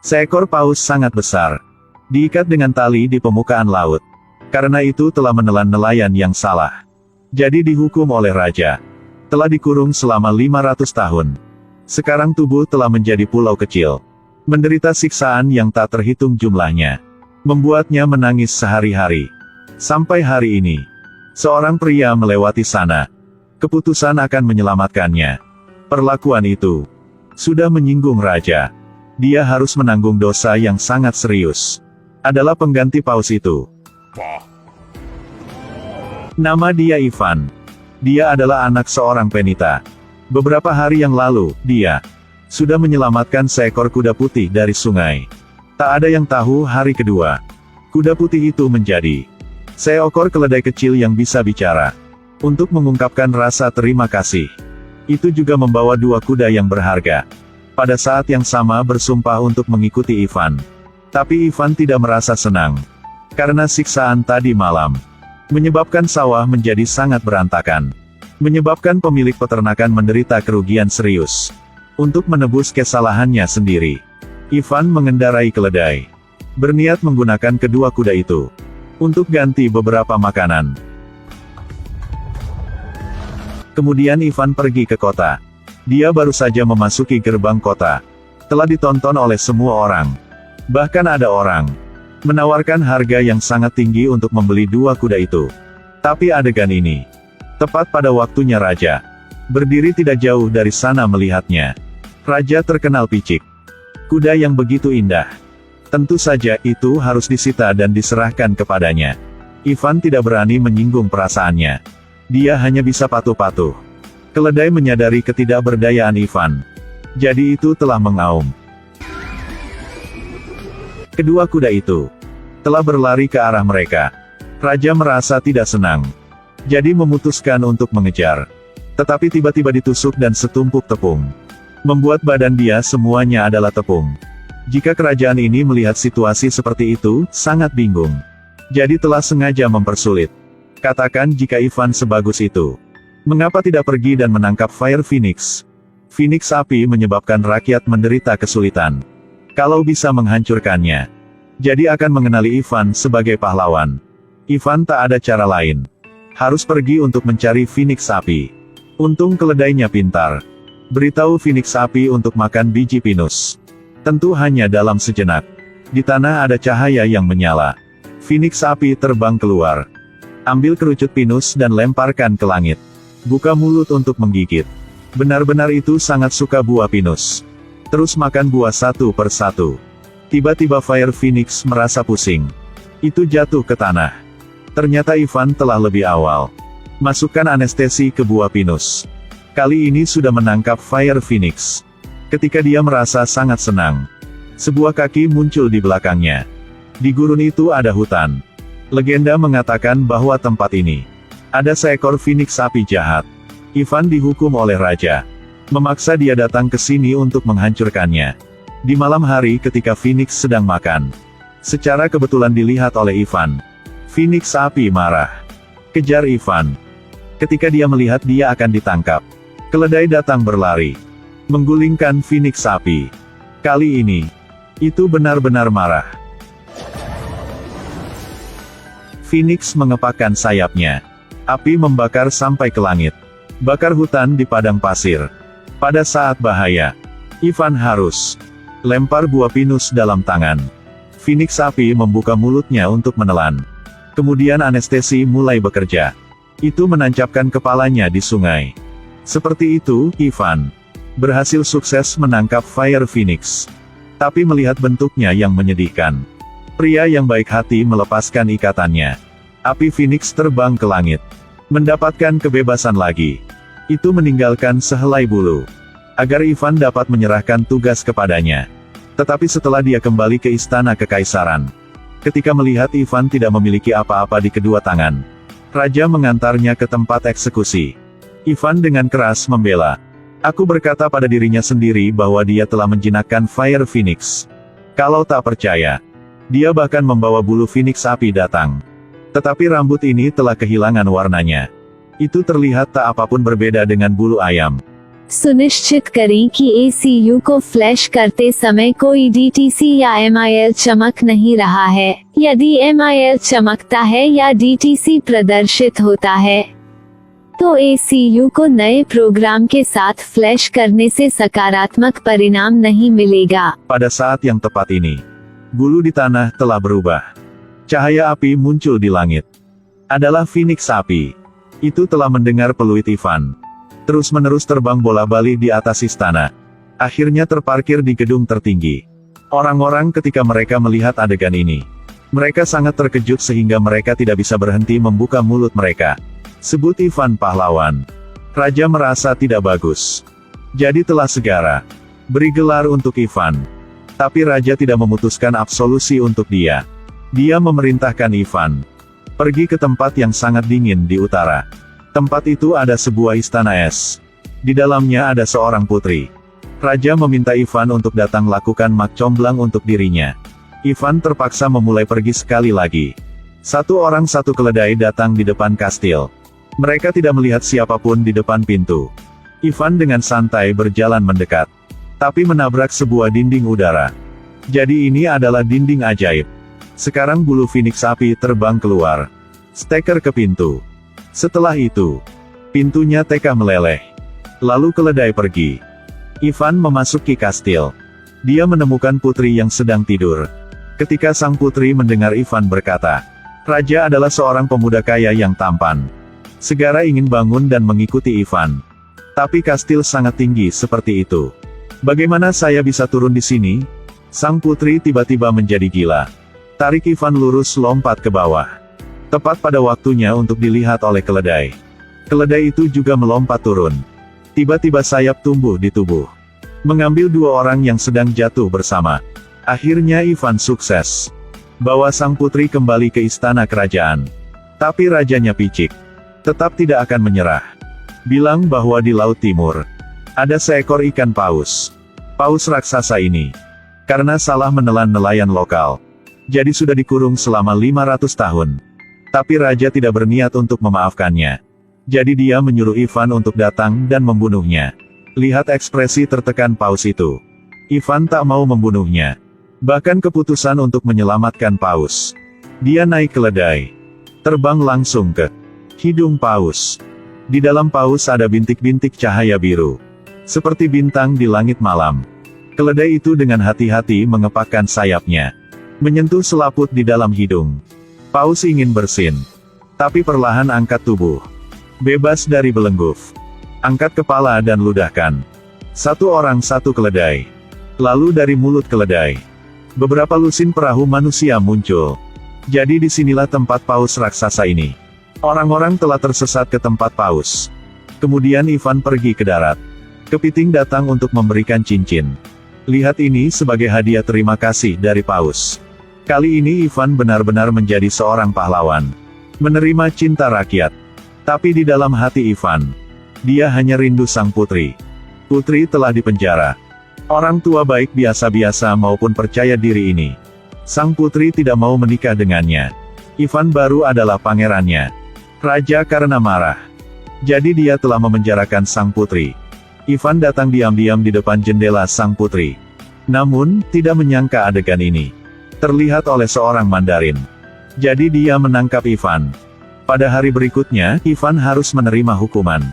Seekor paus sangat besar. Diikat dengan tali di permukaan laut. Karena itu telah menelan nelayan yang salah. Jadi dihukum oleh raja. Telah dikurung selama 500 tahun. Sekarang tubuh telah menjadi pulau kecil. Menderita siksaan yang tak terhitung jumlahnya. Membuatnya menangis sehari-hari. Sampai hari ini. Seorang pria melewati sana. Keputusan akan menyelamatkannya. Perlakuan itu sudah menyinggung raja. Dia harus menanggung dosa yang sangat serius. Adalah pengganti paus itu. Nama dia Ivan. Dia adalah anak seorang penita. Beberapa hari yang lalu, dia sudah menyelamatkan seekor kuda putih dari sungai. Tak ada yang tahu hari kedua. Kuda putih itu menjadi seekor keledai kecil yang bisa bicara. Untuk mengungkapkan rasa terima kasih. Itu juga membawa 2 kuda yang berharga. Pada saat yang sama bersumpah untuk mengikuti Ivan. Tapi Ivan tidak merasa senang. Karena siksaan tadi malam. Menyebabkan sawah menjadi sangat berantakan. Menyebabkan pemilik peternakan menderita kerugian serius. Untuk menebus kesalahannya sendiri. Ivan mengendarai keledai. Berniat menggunakan kedua kuda itu. Untuk ganti beberapa makanan. Kemudian Ivan pergi ke kota. Dia baru saja memasuki gerbang kota. Telah ditonton oleh semua orang. Bahkan ada orang menawarkan harga yang sangat tinggi untuk membeli 2 kuda itu. Tapi adegan ini tepat pada waktunya raja berdiri tidak jauh dari sana melihatnya. Raja terkenal picik. Kuda yang begitu indah. Tentu saja itu harus disita dan diserahkan kepadanya. Ivan tidak berani menyinggung perasaannya. Dia hanya bisa patuh-patuh. Keledai menyadari ketidakberdayaan Ivan. Jadi itu telah mengaum. Kedua kuda itu telah berlari ke arah mereka. Raja merasa tidak senang. Jadi memutuskan untuk mengejar. Tetapi tiba-tiba ditusuk dan setumpuk tepung. Membuat badan dia semuanya adalah tepung. Jika kerajaan ini melihat situasi seperti itu, sangat bingung. Jadi telah sengaja mempersulit. Katakan jika Ivan sebagus itu. Mengapa tidak pergi dan menangkap Fire Phoenix? Phoenix api menyebabkan rakyat menderita kesulitan. Kalau bisa menghancurkannya. Jadi akan mengenali Ivan sebagai pahlawan. Ivan tak ada cara lain. Harus pergi untuk mencari Phoenix api. Untung keledainya pintar. Beritahu Phoenix api untuk makan biji pinus. Tentu hanya dalam sejenak. Di tanah ada cahaya yang menyala. Phoenix api terbang keluar. Ambil kerucut pinus dan lemparkan ke langit. Buka mulut untuk menggigit. Benar-benar itu sangat suka buah pinus. Terus makan buah satu per satu. Tiba-tiba Fire Phoenix merasa pusing. Itu jatuh ke tanah. Ternyata Ivan telah lebih awal. Masukkan anestesi ke buah pinus. Kali ini sudah menangkap Fire Phoenix. Ketika dia merasa sangat senang. Sebuah kaki muncul di belakangnya. Di gurun itu ada hutan. Legenda mengatakan bahwa tempat ini ada seekor Phoenix api jahat. Ivan dihukum oleh raja. Memaksa dia datang ke sini untuk menghancurkannya. Di malam hari ketika Phoenix sedang makan. Secara kebetulan dilihat oleh Ivan. Phoenix api marah. Kejar Ivan. Ketika dia melihat dia akan ditangkap. Keledai datang berlari. Menggulingkan Phoenix api. Kali ini. Itu benar-benar marah. Phoenix mengepakkan sayapnya. Api membakar sampai ke langit. Bakar hutan di padang pasir. Pada saat bahaya. Ivan harus lempar buah pinus dalam tangan. Phoenix api membuka mulutnya untuk menelan. Kemudian anestesi mulai bekerja. Itu menancapkan kepalanya di sungai. Seperti itu, Ivan berhasil sukses menangkap Fire Phoenix. Tapi melihat bentuknya yang menyedihkan. Pria yang baik hati melepaskan ikatannya. Api Phoenix terbang ke langit. Mendapatkan kebebasan lagi. Itu meninggalkan sehelai bulu. Agar Ivan dapat menyerahkan tugas kepadanya. Tetapi setelah dia kembali ke istana kekaisaran. Ketika melihat Ivan tidak memiliki apa-apa di kedua tangan. Raja mengantarnya ke tempat eksekusi. Ivan dengan keras membela. Aku berkata pada dirinya sendiri bahwa dia telah menjinakkan Fire Phoenix. Kalau tak percaya. Dia bahkan membawa bulu Phoenix api datang. Tetapi rambut ini telah kehilangan warnanya. Itu terlihat tak apapun berbeda dengan bulu ayam. सुनिश्चित करें कि ACU को फ्लैश करते समय कोई DTC या MIL चमक नहीं रहा है। यदि MIL चमकता है या DTC प्रदर्शित होता है, तो ACU को नए प्रोग्राम के साथ फ्लैश करने से सकारात्मक परिणाम नहीं मिलेगा। Pada saat yang tepat ini, bulu di tanah telah berubah. Cahaya api muncul di langit. Adalah Phoenix api. Itu telah mendengar peluit Ivan. Terus-menerus terbang bola-balik di atas istana. Akhirnya terparkir di gedung tertinggi. Orang-orang ketika mereka melihat adegan ini, mereka sangat terkejut sehingga mereka tidak bisa berhenti membuka mulut mereka. Sebut Ivan pahlawan. Raja merasa tidak bagus. Jadi telah segera beri gelar untuk Ivan. Tapi Raja tidak memutuskan absolusi untuk dia. Dia memerintahkan Ivan pergi ke tempat yang sangat dingin di utara. Tempat itu ada sebuah istana es. Di dalamnya ada seorang putri. Raja meminta Ivan untuk datang lakukan mak comblang untuk dirinya. Ivan terpaksa memulai pergi sekali lagi. Satu orang satu keledai datang di depan kastil. Mereka tidak melihat siapapun di depan pintu. Ivan dengan santai berjalan mendekat. Tapi menabrak sebuah dinding udara. Jadi ini adalah dinding ajaib. Sekarang bulu Phoenix api terbang keluar. Steker ke pintu. Setelah itu, pintunya teka meleleh. Lalu keledai pergi. Ivan memasuki kastil. Dia menemukan putri yang sedang tidur. Ketika sang putri mendengar Ivan berkata, Raja adalah seorang pemuda kaya yang tampan. Segera ingin bangun dan mengikuti Ivan. Tapi kastil sangat tinggi seperti itu. Bagaimana saya bisa turun di sini? Sang putri tiba-tiba menjadi gila. Tarik Ivan lurus lompat ke bawah. Tepat pada waktunya untuk dilihat oleh keledai. Keledai itu juga melompat turun. Tiba-tiba sayap tumbuh di tubuh. Mengambil dua orang yang sedang jatuh bersama. Akhirnya Ivan sukses. Bawa sang putri kembali ke istana kerajaan. Tapi rajanya picik. Tetap tidak akan menyerah. Bilang bahwa di Laut Timur ada seekor ikan paus. Paus raksasa ini, karena salah menelan nelayan lokal, jadi sudah dikurung selama 500 tahun. Tapi Raja tidak berniat untuk memaafkannya. Jadi dia menyuruh Ivan untuk datang dan membunuhnya. Lihat ekspresi tertekan paus itu. Ivan tak mau membunuhnya. Bahkan keputusan untuk menyelamatkan paus. Dia naik keledai. Terbang langsung ke hidung paus. Di dalam paus ada bintik-bintik cahaya biru. Seperti bintang di langit malam. Keledai itu dengan hati-hati mengepakkan sayapnya. Menyentuh selaput di dalam hidung. Paus ingin bersin. Tapi perlahan angkat tubuh. Bebas dari belenggu. Angkat kepala dan ludahkan. Satu orang satu keledai. Lalu dari mulut keledai, beberapa lusin perahu manusia muncul. Jadi disinilah tempat paus raksasa ini. Orang-orang telah tersesat ke tempat paus. Kemudian Ivan pergi ke darat. Kepiting datang untuk memberikan cincin. Lihat ini sebagai hadiah terima kasih dari paus. Kali ini Ivan benar-benar menjadi seorang pahlawan. Menerima cinta rakyat. Tapi di dalam hati Ivan, dia hanya rindu sang putri. Putri telah dipenjara. Orang tua baik biasa-biasa maupun percaya diri ini. Sang putri tidak mau menikah dengannya. Ivan baru adalah pangerannya. Raja karena marah. Jadi dia telah memenjarakan sang putri. Ivan datang diam-diam di depan jendela sang putri. Namun, tidak menyangka adegan ini terlihat oleh seorang Mandarin. Jadi dia menangkap Ivan. Pada hari berikutnya, Ivan harus menerima hukuman.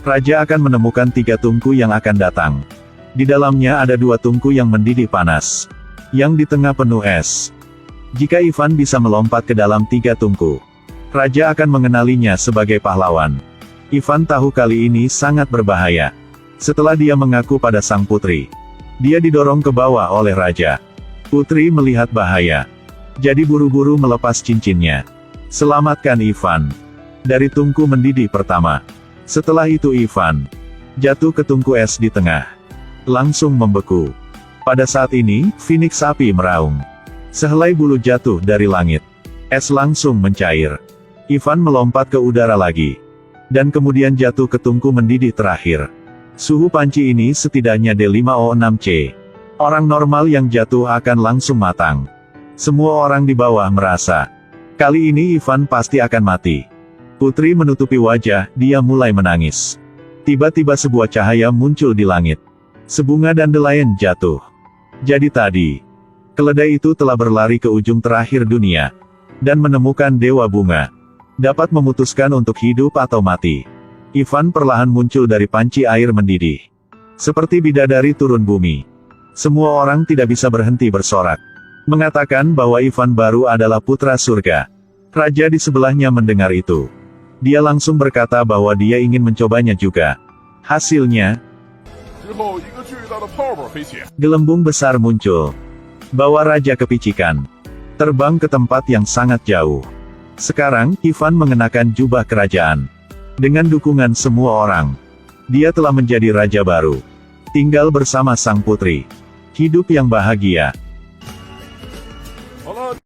Raja akan menemukan 3 tungku yang akan datang. Di dalamnya ada 2 tungku yang mendidih panas. Yang di tengah penuh es. Jika Ivan bisa melompat ke dalam 3 tungku, Raja akan mengenalinya sebagai pahlawan. Ivan tahu kali ini sangat berbahaya. Setelah dia mengaku pada sang putri, dia didorong ke bawah oleh Raja. Putri melihat bahaya. Jadi buru-buru melepas cincinnya. Selamatkan Ivan dari tungku mendidih pertama. Setelah itu Ivan jatuh ke tungku es di tengah. Langsung membeku. Pada saat ini, Phoenix api meraung. Sehelai bulu jatuh dari langit. Es langsung mencair. Ivan melompat ke udara lagi. Dan kemudian jatuh ke tungku mendidih terakhir. Suhu panci ini setidaknya D5O6C. Orang normal yang jatuh akan langsung matang. Semua orang di bawah merasa, kali ini Ivan pasti akan mati. Putri menutupi wajah, dia mulai menangis. Tiba-tiba sebuah cahaya muncul di langit. Sebunga dandelion jatuh. Jadi tadi, keledai itu telah berlari ke ujung terakhir dunia, dan menemukan Dewa Bunga. Dapat memutuskan untuk hidup atau mati. Ivan perlahan muncul dari panci air mendidih. Seperti bidadari turun bumi. Semua orang tidak bisa berhenti bersorak. Mengatakan bahwa Ivan baru adalah putra surga. Raja di sebelahnya mendengar itu. Dia langsung berkata bahwa dia ingin mencobanya juga. Hasilnya, 之后，一个巨大的泡泡飞起， gelembung besar muncul. Bawa raja kepicikan. Terbang ke tempat yang sangat jauh. Sekarang, Ivan mengenakan jubah kerajaan. Dengan dukungan semua orang. Dia telah menjadi raja baru. Tinggal bersama sang putri. Hidup yang bahagia.